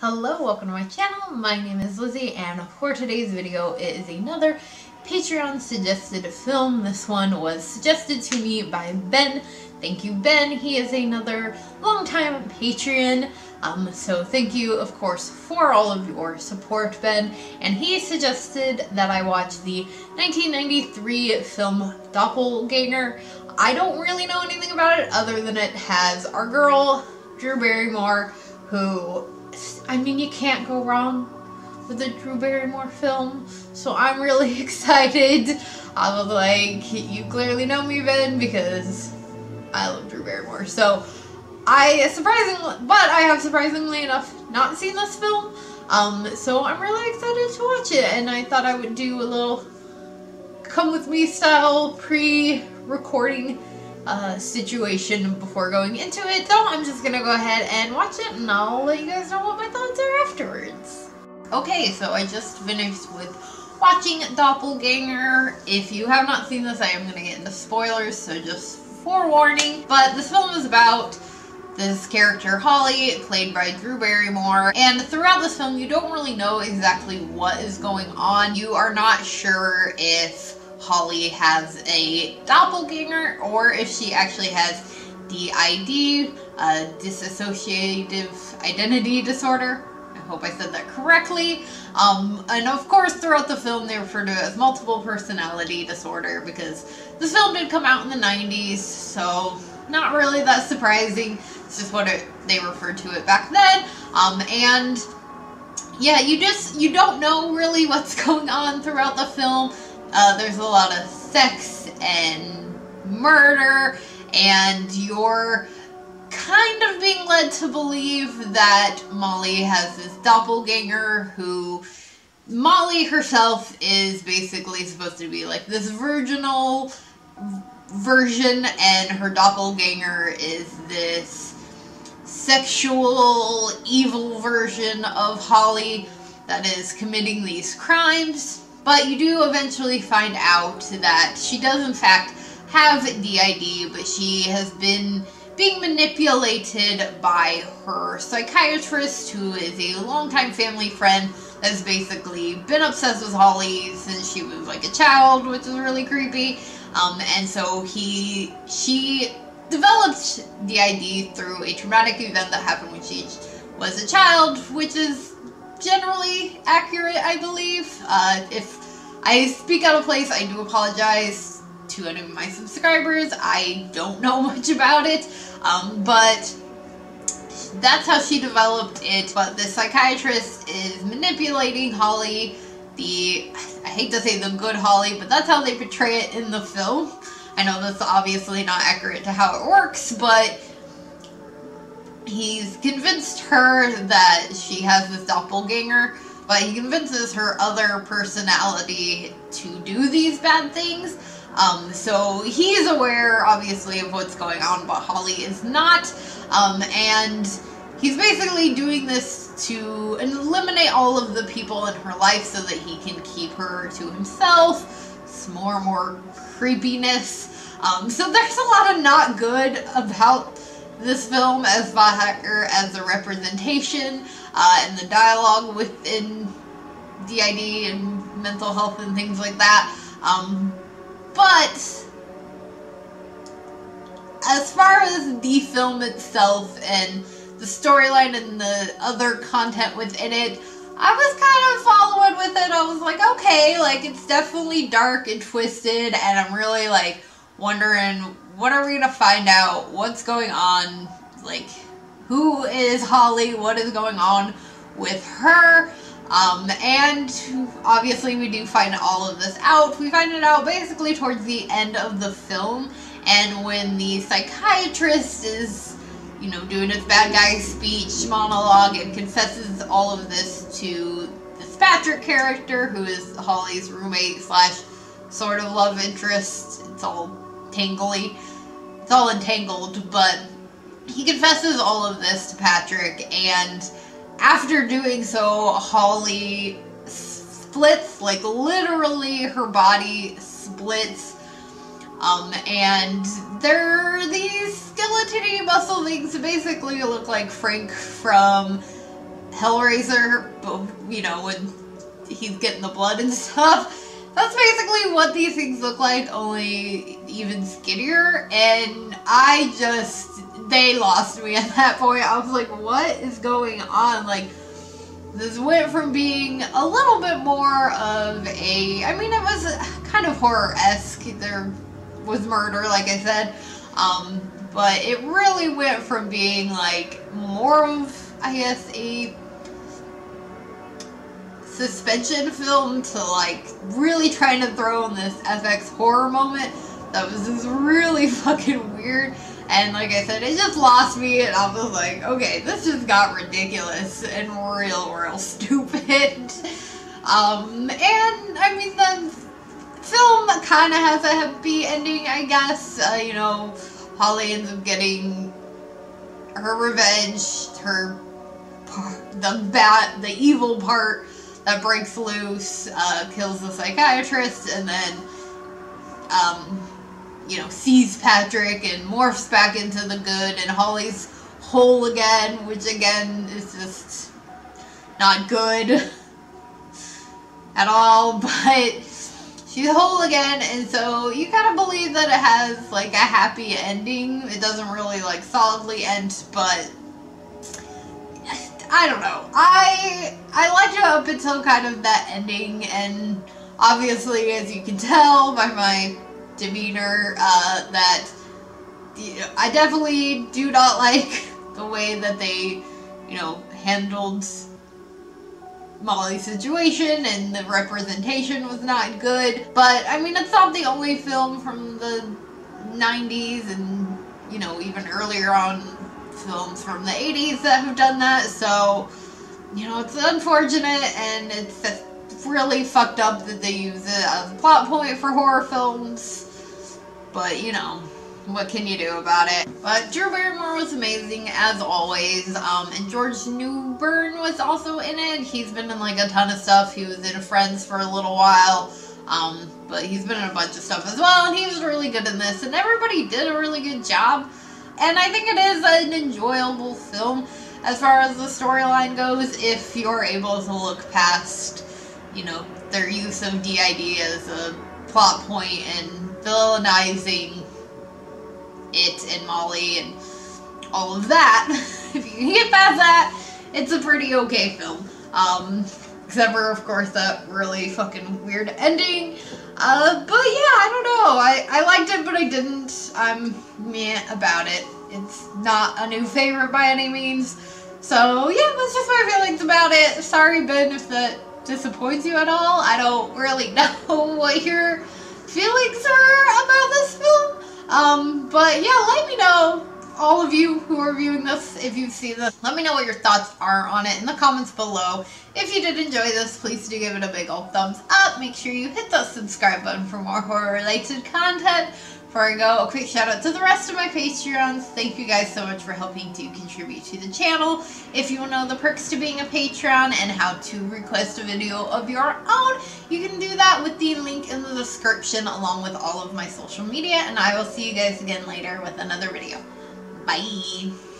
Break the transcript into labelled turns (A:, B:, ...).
A: Hello, welcome to my channel. My name is Lizzie, and for today's video it is another Patreon suggested film. This one was suggested to me by Ben. Thank you, Ben. He is another longtime Patreon. So thank you, of course, for all of your support, Ben. And he suggested that I watch the 1993 film Doppelganger. I don't really know anything about it other than it has our girl, Drew Barrymore, who, I mean, you can't go wrong with a Drew Barrymore film, so I'm really excited. I was like, you clearly know me, Ben, because I love Drew Barrymore. So I have surprisingly enough not seen this film, so I'm really excited to watch it, and I thought I would do a little come with me style pre-recording situation before going into it. So I'm just gonna go ahead and watch it, and I'll let you guys know what my thoughts are afterwards. Okay, so I just finished with watching Doppelganger. If you have not seen this, I am gonna get into spoilers, so just forewarning. But this film is about this character, Holly, played by Drew Barrymore, and throughout this film you don't really know exactly what is going on. You are not sure if Holly has a doppelganger or if she actually has DID, dissociative identity disorder. I hope I said that correctly. And of course throughout the film they refer to it as multiple personality disorder because this film did come out in the 90s, so not really that surprising. It's just what they referred to it back then. And yeah, you don't know really what's going on throughout the film. There's a lot of sex and murder, and you're kind of being led to believe that Molly has this doppelganger who Molly herself is basically supposed to be like this virginal version, and her doppelganger is this sexual evil version of Holly that is committing these crimes. But you do eventually find out that she does in fact have DID, but she has been being manipulated by her psychiatrist, who is a longtime family friend that's basically been obsessed with Holly since she was like a child, which is really creepy. And so she developed DID through a traumatic event that happened when she was a child, which is generally accurate, I believe. If I speak out of place, I do apologize to any of my subscribers. I don't know much about it, but that's how she developed it. But the psychiatrist is manipulating Holly, I hate to say the good Holly, but that's how they portray it in the film. I know that's obviously not accurate to how it works, but he's convinced her that she has this doppelganger, but he convinces her other personality to do these bad things. So he's aware, obviously, of what's going on, but Holly is not. And he's basically doing this to eliminate all of the people in her life so that he can keep her to himself. It's more and more creepiness. So there's a lot of not good about this film as a representation, and the dialogue within DID and mental health and things like that. But as far as the film itself and the storyline and the other content within it, I was kind of following with it. I was like, okay, like, it's definitely dark and twisted, and I'm really like wondering, what are we gonna find out? What's going on? Like, who is Holly? What is going on with her? And obviously we do find all of this out. We find it out basically towards the end of the film, and when the psychiatrist is, you know, doing his bad guy speech monologue and confesses all of this to this Patrick character, who is Holly's roommate slash sort of love interest. It's all tangly. It's all entangled, but he confesses all of this to Patrick, and after doing so, Holly splits, like literally her body splits, and there are these skeleton muscle things that basically look like Frank from Hellraiser, you know, when he's getting the blood and stuff. That's basically what these things look like, only even skinnier, and they lost me at that point. I was like, what is going on? Like, this went from being a little bit more of I mean, it was kind of horror-esque. There was murder, like I said, but it really went from being, like, more of, I guess, a suspension film to, like, really trying to throw in this FX horror moment that was just really fucking weird. And like I said, it just lost me, and I was like, okay, this just got ridiculous and real stupid. And I mean, the film kind of has a happy ending, I guess. You know, Holly ends up getting her revenge, the evil part that breaks loose, kills the psychiatrist, and then, you know, sees Patrick and morphs back into the good, and Holly's whole again, which again is just not good at all, but she's whole again, and so you kind of believe that it has, like, a happy ending. It doesn't really, like, solidly end, but I don't know. I liked it up until kind of that ending, and obviously, as you can tell by my demeanor, that, you know, I definitely do not like the way that they, you know, handled Molly's situation, and the representation was not good. But I mean, it's not the only film from the 90s, and, you know, even earlier on films from the 80s that have done that. So, you know, it's unfortunate, and it's just really fucked up that they use it as a plot point for horror films. But, you know, what can you do about it? But Drew Barrymore was amazing, as always. And George Newbern was also in it. He's been in, like, a ton of stuff. He was in Friends for a little while. But he's been in a bunch of stuff as well. And he was really good in this. And everybody did a really good job. And I think it is an enjoyable film as far as the storyline goes, if you're able to look past, you know, their use of DID as a plot point and villainizing it and Molly and all of that. If you can get past that, it's a pretty okay film. Except for, of course, that really fucking weird ending. But yeah, I don't know. I liked it, but I didn't. I'm meh about it. It's not a new favorite by any means. So yeah, that's just my feelings about it. Sorry, Ben, if that disappoints you at all. I don't really know what your feelings are about this film. But yeah, let me know, all of you who are viewing this, if you've seen this, let me know what your thoughts are on it in the comments below. If you did enjoy this, please do give it a big old thumbs up. Make sure you hit that subscribe button for more horror-related content. Before I go, a quick shout out to the rest of my Patreons. Thank you guys so much for helping to contribute to the channel. If you want to know the perks to being a Patreon and how to request a video of your own, you can do that with the link in the description along with all of my social media. And I will see you guys again later with another video. Bye!